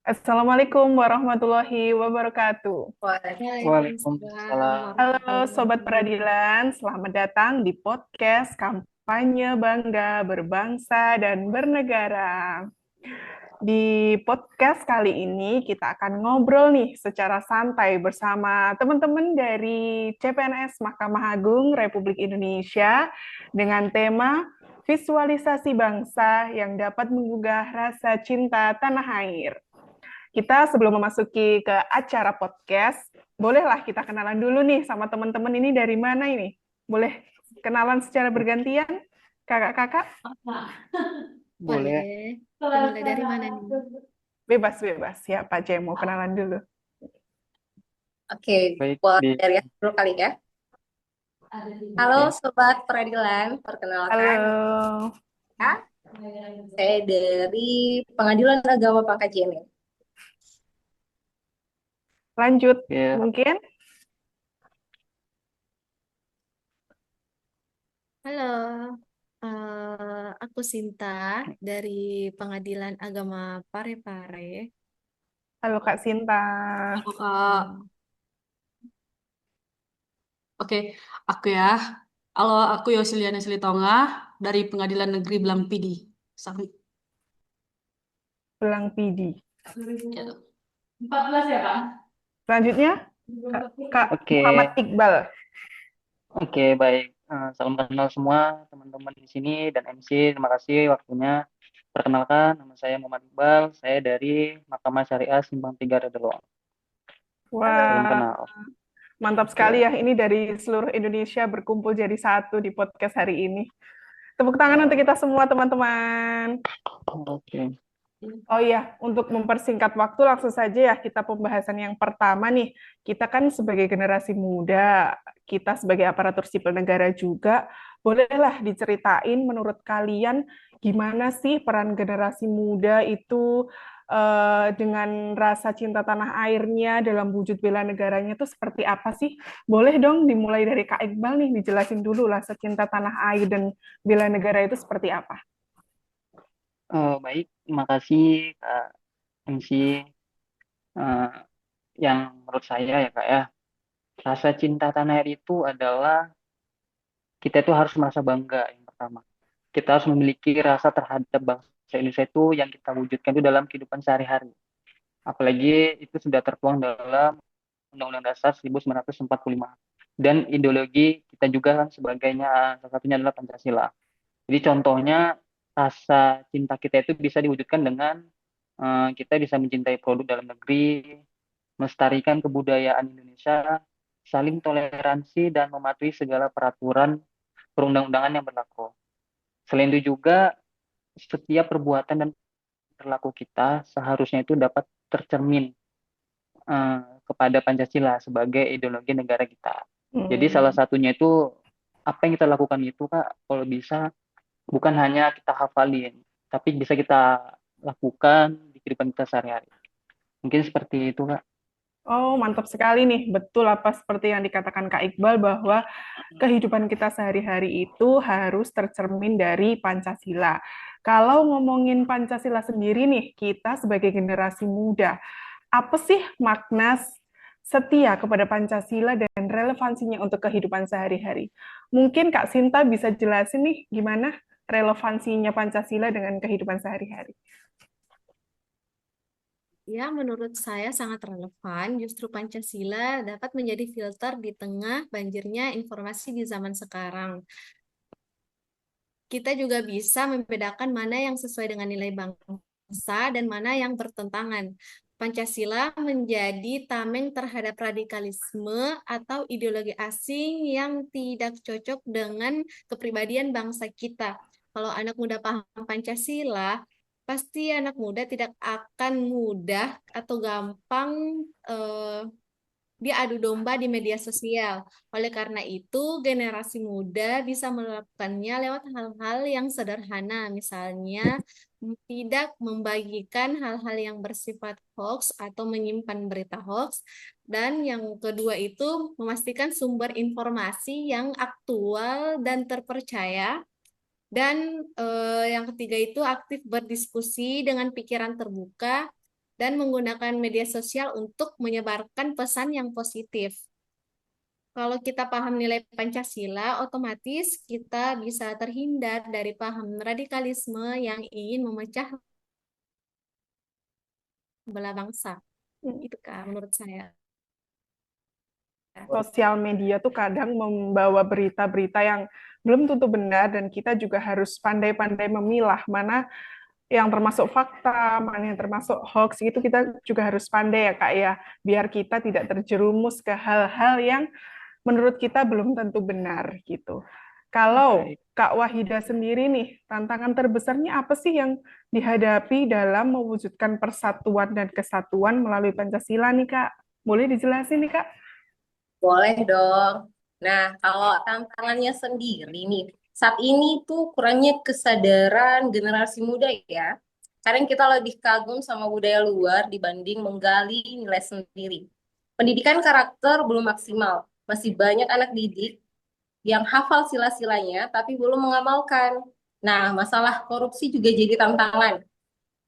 Assalamualaikum warahmatullahi wabarakatuh. Waalaikumsalam Waalaikumsalam Halo warahmatullahi Sobat wabarakatuh. Peradilan, selamat datang di podcast Kampanye Bangga Berbangsa dan Bernegara. Di podcast kali ini kita akan ngobrol nih secara santai bersama teman-teman dari CPNS Mahkamah Agung Republik Indonesia dengan tema visualisasi bangsa yang dapat menggugah rasa cinta tanah air. Kita sebelum memasuki ke acara podcast, bolehlah kita kenalan dulu nih sama teman-teman ini dari mana ini? Boleh kenalan secara bergantian? Kakak-kakak? Boleh. Boleh. Dimulai dari mana nih? Bebas-bebas ya, Pak C. Mau kenalan dulu. Oke, Baik boleh di dari aku dulu kali ya. Halo Oke. Sobat Peradilan, perkenalkan Halo. ya, saya dari Pengadilan Agama Pangkajene. Lanjut, Ya, mungkin? Halo, aku Sinta dari Pengadilan Agama Parepare. Halo Kak Sinta. Halo Kak, oke, aku ya. Halo, aku Yosiliana Silitonga dari Pengadilan Negeri Blampidi. Sami. Belang Pidi. Ya. 14 ya, Kak? Selanjutnya, Kak oke. Muhammad Iqbal. Oke, baik. Salam kenal semua teman-teman di sini dan MC. Terima kasih waktunya. Perkenalkan, nama saya Muhammad Iqbal. Saya dari Mahkamah Syariah Simpang 3 Redelo. Salam Wah, kenal. mantap sekali Oke. ya. Ini dari seluruh Indonesia berkumpul jadi satu di podcast hari ini. Tepuk tangan untuk kita semua, teman-teman. Oke. Oh iya, untuk mempersingkat waktu langsung saja ya kita pembahasan yang pertama nih. Kita kan sebagai generasi muda, kita sebagai aparatur sipil negara juga, bolehlah diceritain menurut kalian gimana sih peran generasi muda itu dengan rasa cinta tanah airnya dalam wujud bela negaranya itu seperti apa sih? Boleh dong dimulai dari Kak Iqbal nih, dijelasin dulu rasa cinta tanah air dan bela negara itu seperti apa? Baik, terima kasih Kak MC. Eh, yang menurut saya ya Kak ya, rasa cinta tanah air itu adalah kita itu harus merasa bangga yang pertama. Kita harus memiliki rasa terhadap bangsa Indonesia itu yang kita wujudkan itu dalam kehidupan sehari-hari. Apalagi itu sudah tertuang dalam Undang-Undang Dasar 1945. Dan ideologi kita juga kan sebagainya, salah satunya adalah Pancasila. Jadi contohnya rasa cinta kita itu bisa diwujudkan dengan kita bisa mencintai produk dalam negeri, melestarikan kebudayaan Indonesia, saling toleransi dan mematuhi segala peraturan perundang-undangan yang berlaku. Selain itu juga setiap perbuatan dan perilaku kita seharusnya itu dapat tercermin eh, kepada Pancasila sebagai ideologi negara kita. Jadi salah Hmm. satunya itu apa yang kita lakukan itu Kak, kalau bisa bukan hanya kita hafalin, tapi bisa kita lakukan di kehidupan kita sehari-hari. Mungkin seperti itu Kak. Oh, mantap sekali nih. Betul apa seperti yang dikatakan Kak Iqbal bahwa kehidupan kita sehari-hari itu harus tercermin dari Pancasila. Kalau ngomongin Pancasila sendiri nih, kita sebagai generasi muda, apa sih makna setia kepada Pancasila dan relevansinya untuk kehidupan sehari-hari? Mungkin Kak Sinta bisa jelasin nih gimana relevansinya Pancasila dengan kehidupan sehari-hari. Ya, menurut saya sangat relevan. Justru Pancasila dapat menjadi filter di tengah banjirnya informasi di zaman sekarang. Kita juga bisa membedakan mana yang sesuai dengan nilai bangsa dan mana yang bertentangan. Pancasila menjadi tameng terhadap radikalisme atau ideologi asing yang tidak cocok dengan kepribadian bangsa kita. Kalau anak muda paham Pancasila, pasti anak muda tidak akan mudah atau gampang eh, dia adu domba di media sosial. Oleh karena itu, generasi muda bisa melakukannya lewat hal-hal yang sederhana, misalnya tidak membagikan hal-hal yang bersifat hoax atau menyimpan berita hoax. Dan yang kedua itu memastikan sumber informasi yang aktual dan terpercaya. Dan yang ketiga itu aktif berdiskusi dengan pikiran terbuka dan menggunakan media sosial untuk menyebarkan pesan yang positif. Kalau kita paham nilai Pancasila, otomatis kita bisa terhindar dari paham radikalisme yang ingin memecah belah bangsa. Itu Kak, menurut saya. Sosial media tuh kadang membawa berita-berita yang belum tentu benar dan kita juga harus pandai-pandai memilah mana yang termasuk fakta, mana yang termasuk hoax, itu kita juga harus pandai ya Kak ya, biar kita tidak terjerumus ke hal-hal yang menurut kita belum tentu benar gitu. Kalau Baik. Kak Wahida sendiri nih, tantangan terbesarnya apa sih yang dihadapi dalam mewujudkan persatuan dan kesatuan melalui Pancasila nih Kak? Boleh dijelasin nih Kak? Boleh dong. Nah, kalau tantangannya sendiri nih, saat ini tuh kurangnya kesadaran generasi muda ya. Kadang kita lebih kagum sama budaya luar dibanding menggali nilai sendiri. Pendidikan karakter belum maksimal. Masih banyak anak didik yang hafal sila-silanya tapi belum mengamalkan. Nah, masalah korupsi juga jadi tantangan.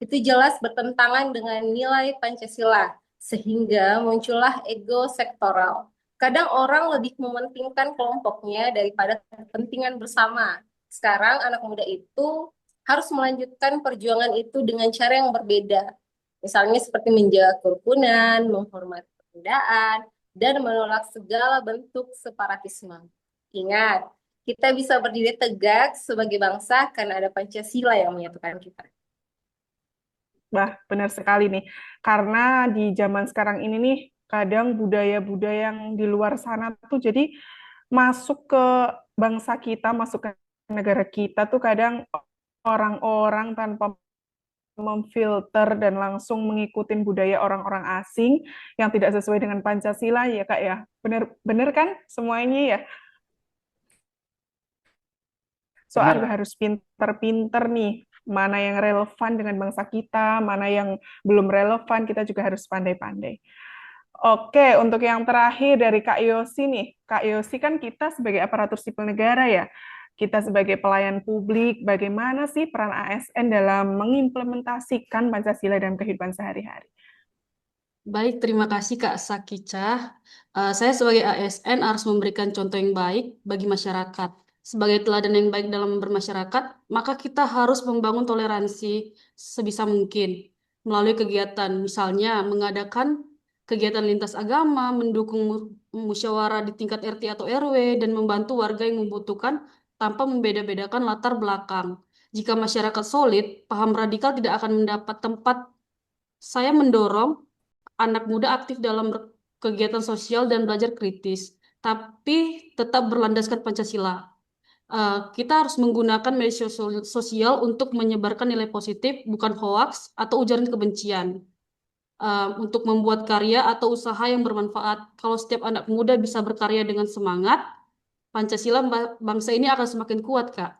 Itu jelas bertentangan dengan nilai Pancasila, sehingga muncullah ego sektoral. Kadang orang lebih mementingkan kelompoknya daripada kepentingan bersama. Sekarang anak muda itu harus melanjutkan perjuangan itu dengan cara yang berbeda. Misalnya seperti menjaga kerukunan, menghormati perbedaan, dan menolak segala bentuk separatisme. Ingat, kita bisa berdiri tegak sebagai bangsa karena ada Pancasila yang menyatukan kita. Wah, benar sekali nih. Karena di zaman sekarang ini nih, kadang budaya-budaya yang di luar sana tuh jadi masuk ke bangsa kita, masuk ke negara kita tuh kadang orang-orang tanpa memfilter dan langsung mengikuti budaya orang-orang asing yang tidak sesuai dengan Pancasila ya Kak ya. Benar benar kan semuanya ya? Benar, Soalnya Kak. harus pinter-pinter nih, mana yang relevan dengan bangsa kita, mana yang belum relevan, kita juga harus pandai-pandai. Oke, untuk yang terakhir dari Kak Yosi nih. Kak Yosi kan kita sebagai aparatur sipil negara ya, kita sebagai pelayan publik, bagaimana sih peran ASN dalam mengimplementasikan Pancasila dalam kehidupan sehari-hari? Baik, terima kasih Kak Sakica. Saya sebagai ASN harus memberikan contoh yang baik bagi masyarakat. Sebagai teladan yang baik dalam bermasyarakat, maka kita harus membangun toleransi sebisa mungkin melalui kegiatan, misalnya mengadakan kegiatan lintas agama, mendukung musyawarah di tingkat RT atau RW, dan membantu warga yang membutuhkan tanpa membeda-bedakan latar belakang. Jika masyarakat solid, paham radikal tidak akan mendapat tempat. Saya mendorong anak muda aktif dalam kegiatan sosial dan belajar kritis, tapi tetap berlandaskan Pancasila. Kita harus menggunakan media sosial untuk menyebarkan nilai positif, bukan hoaks atau ujaran kebencian. Untuk membuat karya atau usaha yang bermanfaat. Kalau setiap anak muda bisa berkarya dengan semangat, Pancasila bangsa ini akan semakin kuat, Kak.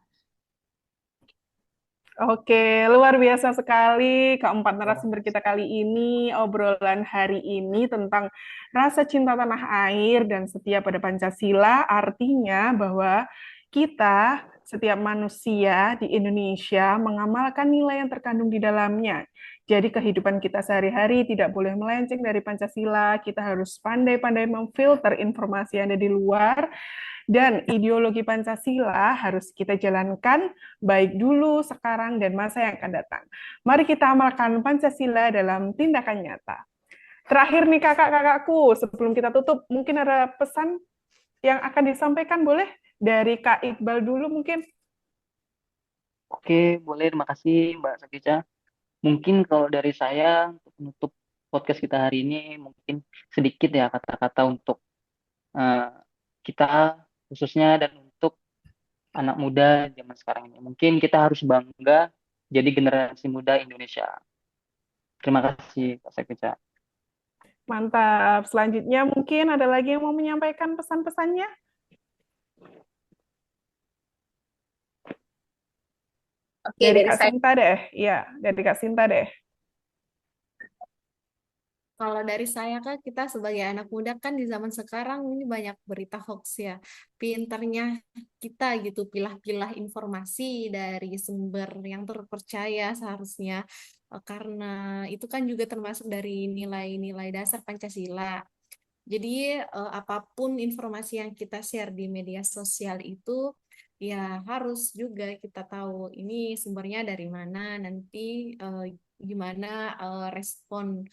Oke, luar biasa sekali keempat narasumber kita kali ini, obrolan hari ini tentang rasa cinta tanah air dan setia pada Pancasila, artinya bahwa kita, setiap manusia di Indonesia, mengamalkan nilai yang terkandung di dalamnya. Jadi kehidupan kita sehari-hari tidak boleh melenceng dari Pancasila, kita harus pandai-pandai memfilter informasi yang ada di luar, dan ideologi Pancasila harus kita jalankan baik dulu, sekarang, dan masa yang akan datang. Mari kita amalkan Pancasila dalam tindakan nyata. Terakhir nih kakak-kakakku, sebelum kita tutup, mungkin ada pesan yang akan disampaikan, boleh? Dari Kak Iqbal dulu mungkin. Oke, boleh. Terima kasih, Mbak Sakica. Mungkin kalau dari saya, untuk menutup podcast kita hari ini, mungkin sedikit ya kata-kata untuk eh, kita, khususnya dan untuk anak muda zaman sekarang ini. Mungkin kita harus bangga jadi generasi muda Indonesia. Terima kasih, Pak Sakica. Mantap. Selanjutnya mungkin ada lagi yang mau menyampaikan pesan-pesannya? Oke, Dari dari Kak saya. Sinta deh. Iya, dari Kak Sinta deh. Kalau dari saya kan kita sebagai anak muda kan di zaman sekarang ini banyak berita hoax ya. Pinternya kita gitu pilah-pilah informasi dari sumber yang terpercaya seharusnya. Karena itu kan juga termasuk dari nilai-nilai dasar Pancasila. Jadi apapun informasi yang kita share di media sosial itu ya harus juga kita tahu ini sumbernya dari mana, nanti gimana respon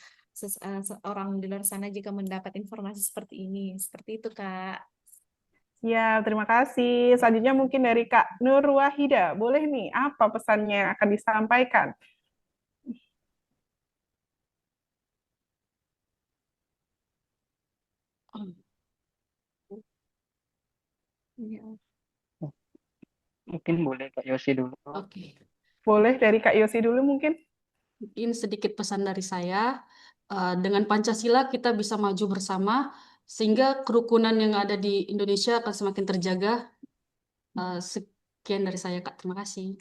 orang di luar sana jika mendapat informasi seperti ini. Seperti itu, Kak. Ya, terima kasih. Selanjutnya mungkin dari Kak Nur Wahida. Boleh nih, apa pesannya yang akan disampaikan? Oh, Ya. Mungkin boleh Kak Yosi dulu. oke. Boleh dari Kak Yosi dulu mungkin? Mungkin sedikit pesan dari saya. Dengan Pancasila kita bisa maju bersama, sehingga kerukunan yang ada di Indonesia akan semakin terjaga. Sekian dari saya, Kak. Terima kasih.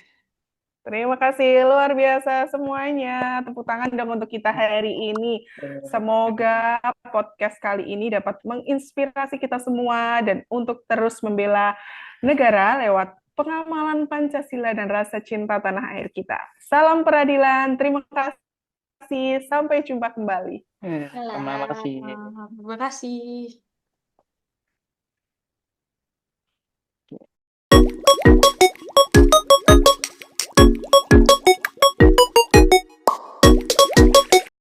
Terima kasih, luar biasa semuanya. Tepuk tangan dong untuk kita hari ini. Semoga podcast kali ini dapat menginspirasi kita semua dan untuk terus membela negara lewat pengamalan Pancasila dan rasa cinta tanah air kita. Salam peradilan, terima kasih, sampai jumpa kembali. Terima kasih. Terima kasih.